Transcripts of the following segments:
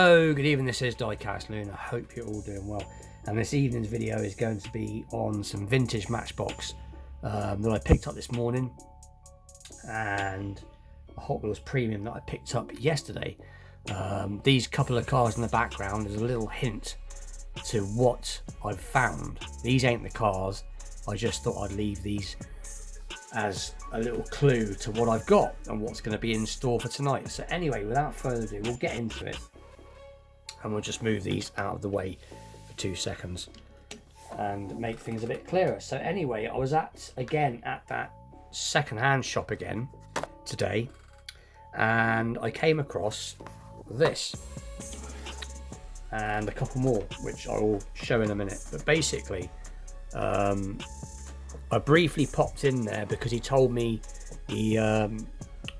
Hello, good evening, this is Diecast Loon. I hope you're all doing well. And this evening's video is going to be on some vintage Matchbox that I picked up this morning, and a Hot Wheels Premium that I picked up yesterday. These couple of cars in the background is a little hint to what I've found. These ain't the cars, I just thought I'd leave these as a little clue to what I've got and what's going to be in store for tonight. So anyway, without further ado, we'll get into it. And we'll just move these out of the way for 2 seconds and make things a bit clearer. So anyway, I was again at that second-hand shop again today, and I came across this and a couple more, which I will show in a minute. But basically, I briefly popped in there because he told me he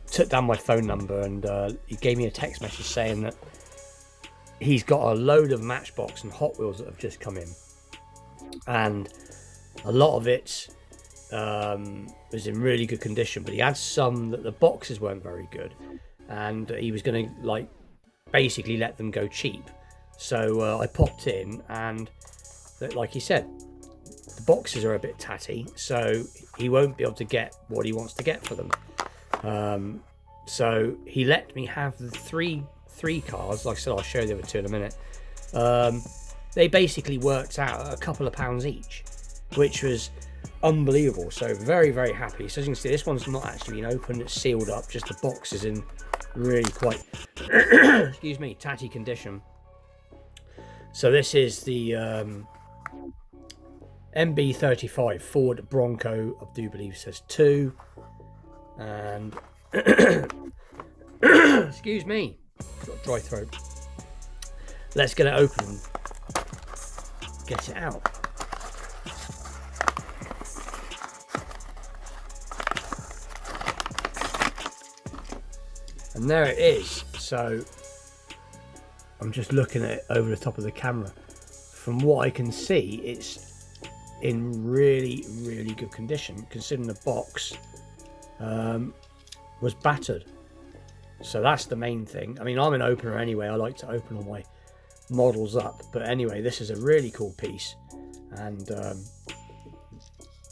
took down my phone number, and he gave me a text message saying that he's got a load of Matchbox and Hot Wheels that have just come in, and a lot of it was in really good condition, but he had some that the boxes weren't very good, and he was going to basically let them go cheap. So I popped in, and like he said, the boxes are a bit tatty, so he won't be able to get what he wants to get for them. So he let me have the three cars. Like I said, I'll show you the other two in a minute. They basically worked out at a couple of pounds each, which was unbelievable. So very, very happy. So as you can see, this one's not actually been opened, it's sealed up, just the box is in really quite excuse me, tatty condition. So this is the MB35 Ford Bronco, I do believe says 2, and excuse me, got a dry throat. Let's get it open and get it out. And there it is. So I'm just looking at it over the top of the camera. From what I can see, it's in really, really good condition, considering the box was battered. So that's the main thing. I mean, I'm an opener anyway. I like to open all my models up. But anyway, this is a really cool piece. And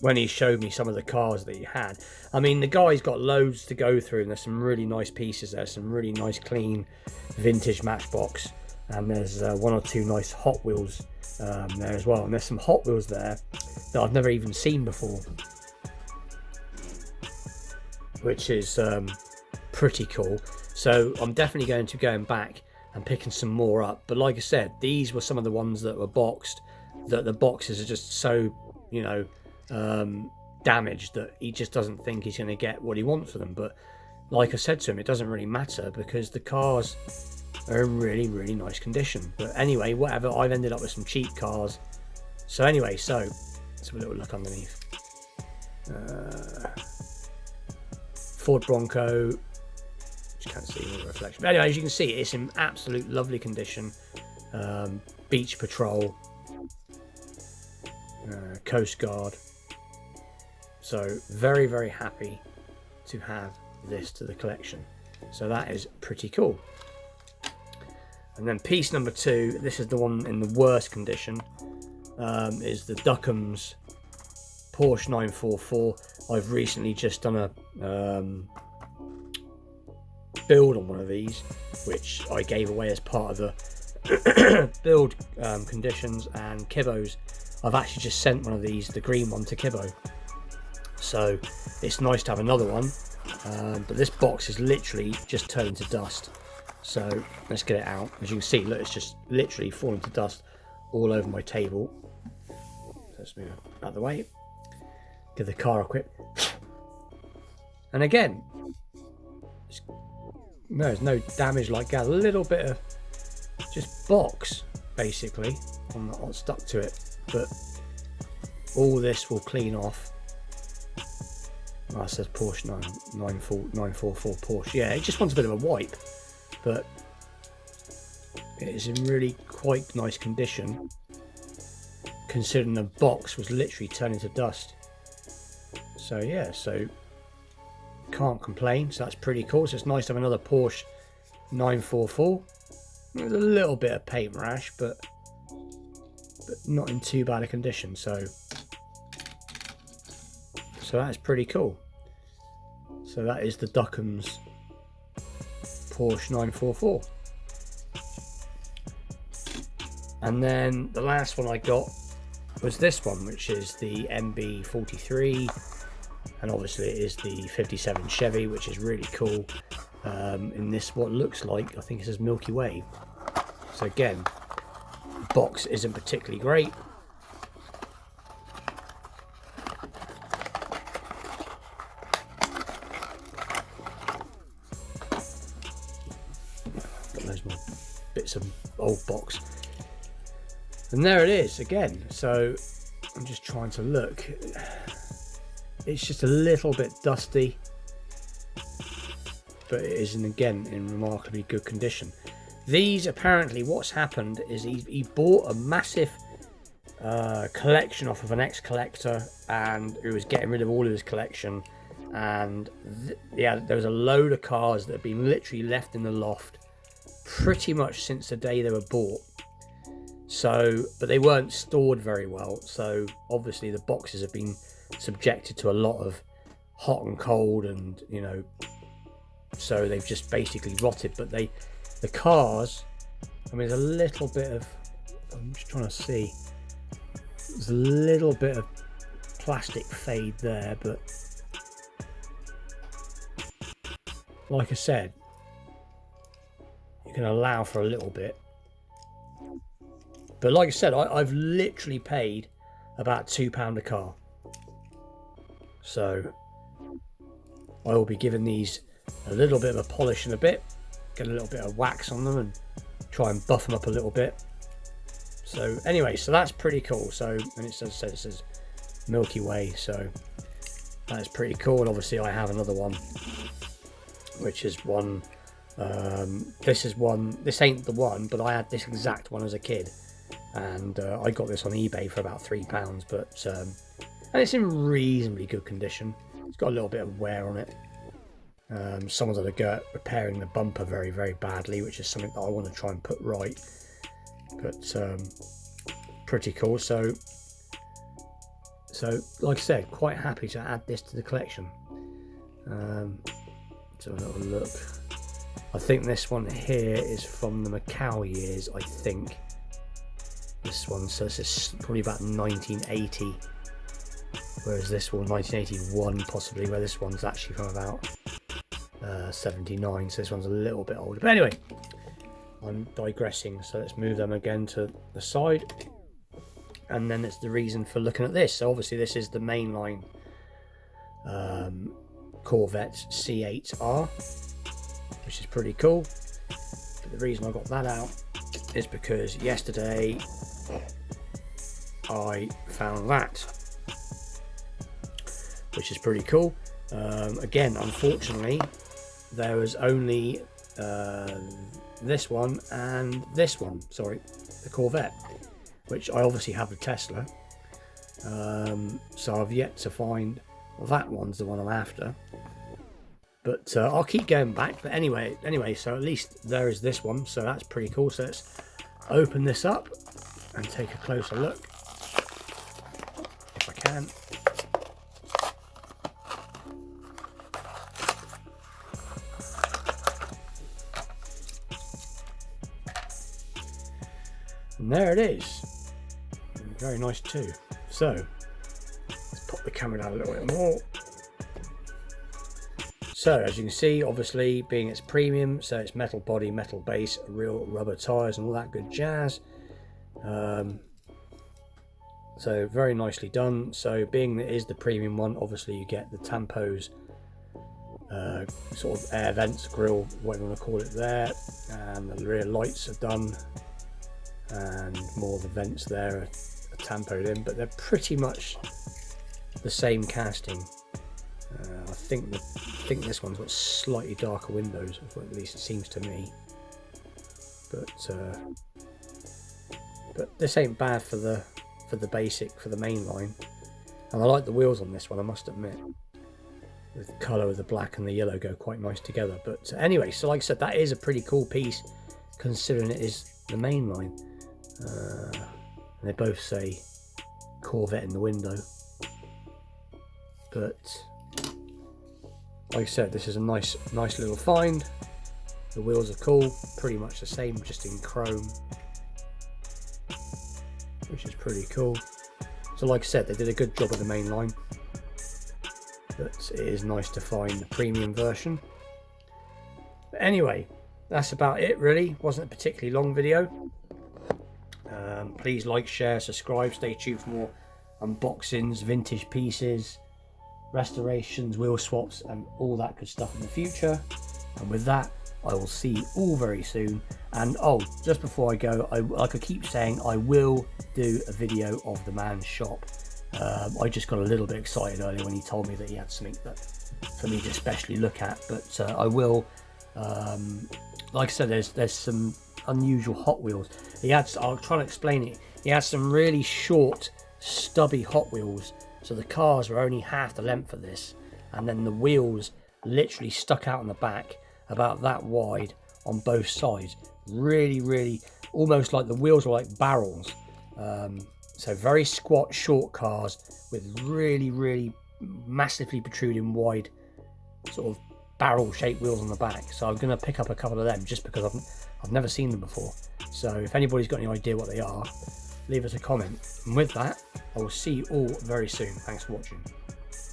when he showed me some of the cars that he had, I mean, the guy's got loads to go through, and there's some really nice pieces there, some really nice clean vintage Matchbox, and there's one or two nice Hot Wheels there as well. And there's some Hot Wheels there that I've never even seen before, which is pretty cool. So I'm definitely going to go back and picking some more up. But like I said, these were some of the ones that were boxed, that the boxes are just so, you know, damaged that he just doesn't think he's going to get what he wants for them. But like I said to him, it doesn't really matter because the cars are in really, really nice condition. But anyway, whatever, I've ended up with some cheap cars. So anyway, so let's have a little look underneath. Ford Bronco, can't see the reflection, but anyway, as you can see, it's in absolute lovely condition. Beach Patrol, Coast Guard. So very, very happy to have this to the collection. So that is pretty cool. And then piece number 2, this is the one in the worst condition, is the Duckham's Porsche 944. I've recently just done a build on one of these, which I gave away as part of the build conditions and Kibbo's. I've actually just sent one of these, the green one, to Kibbo. So it's nice to have another one, but this box is literally just turning to dust. So let's get it out. As you can see, look, it's just literally falling to dust all over my table. So let's move it out of the way, give the car a quick, and again, there's no damage like that. A little bit of just box basically on stuck to it, but all this will clean off. Oh, it says Porsche 944 Porsche. Yeah, it just wants a bit of a wipe, but it is in really quite nice condition considering the box was literally turning to dust. So yeah, so can't complain. So that's pretty cool. So it's nice to have another Porsche 944. There's a little bit of paint rash, but not in too bad a condition. So that's pretty cool. So that is the Duckham's Porsche 944. And then the last one I got was this one, which is the MB43, and obviously it is the 57 Chevy, which is really cool. In this, what looks like, I think it says Milky Way. So again, the box isn't particularly great. Got those more bits of old box. And there it is again. So I'm just trying to look. It's just a little bit dusty, but it is again in remarkably good condition. These, apparently what's happened is he bought a massive collection off of an ex-collector, and he was getting rid of all of his collection, and yeah, there was a load of cars that had been literally left in the loft pretty much since the day they were bought. So, but they weren't stored very well, so obviously the boxes have been subjected to a lot of hot and cold, and you know, so they've just basically rotted. But the cars, I mean, there's a little bit of, I'm just trying to see, there's a little bit of plastic fade there, but like I said, you can allow for a little bit. But like I said, I've literally paid about £2 a car. So I will be giving these a little bit of a polish in a bit, get a little bit of wax on them and try and buff them up a little bit. So anyway, so that's pretty cool. So, and it says Milky Way, so that's pretty cool. And obviously I have another one, which is one, this ain't the one, but I had this exact one as a kid. And I got this on eBay for about £3, but and it's in reasonably good condition. It's got a little bit of wear on it. Someone's had a go at repairing the bumper very, very badly, which is something that I want to try and put right. But pretty cool. So like I said, quite happy to add this to the collection. Let's have a little look. I think this one here is from the Macau years, I think. This one, so this is probably about 1980, whereas this one 1981 possibly, where this one's actually from about 79, so this one's a little bit older. But anyway, I'm digressing, so let's move them again to the side. And then it's the reason for looking at this. So obviously this is the mainline Corvette C8R, which is pretty cool. But the reason I got that out is because yesterday I found that, which is pretty cool. Again, unfortunately, there was only this one and this one, sorry, the Corvette, which I obviously have a Tesla, so I've yet to find that one's the one I'm after. But I'll keep going back. But anyway, so at least there is this one, so that's pretty cool. So let's open this up and take a closer look, if I can. And there it is. Very nice too. So let's pop the camera down a little bit more. So as you can see, obviously being it's premium, so it's metal body, metal base, real rubber tires and all that good jazz. So very nicely done. So being that it is the premium one, obviously you get the tampos, sort of air vents, grill, whatever you want to call it there, and the rear lights are done, and more of the vents there are tampoed in, but they're pretty much the same casting. I think this one's got slightly darker windows, at least it seems to me. But this ain't bad for the main line. And I like the wheels on this one, I must admit. The colour of the black and the yellow go quite nice together. But anyway, so like I said, that is a pretty cool piece. considering it is the main line. And they both say Corvette in the window, but like I said, this is a nice little find. The wheels are cool, pretty much the same, just in chrome, which is pretty cool. So like I said, they did a good job of the main line, but it is nice to find the premium version. But anyway, that's about it really. Wasn't a particularly long video. Please like, share, subscribe, stay tuned for more unboxings, vintage pieces, restorations, wheel swaps and all that good stuff in the future. And with that, I will see you all very soon. And oh, just before I go, like I keep saying, I will do a video of the man's shop. I just got a little bit excited earlier when he told me that he had something that for me to especially look at, but I will. Like I said, there's some unusual Hot Wheels. I'll try to explain it. He had some really short, stubby Hot Wheels, so the cars were only half the length of this, and then the wheels literally stuck out on the back, about that wide on both sides. Really, almost like the wheels were like barrels. So very squat, short cars with really massively protruding wide sort of barrel-shaped wheels on the back. So I'm going to pick up a couple of them just because I've never seen them before. So if anybody's got any idea what they are, leave us a comment. And with that, I will see you all very soon. Thanks for watching.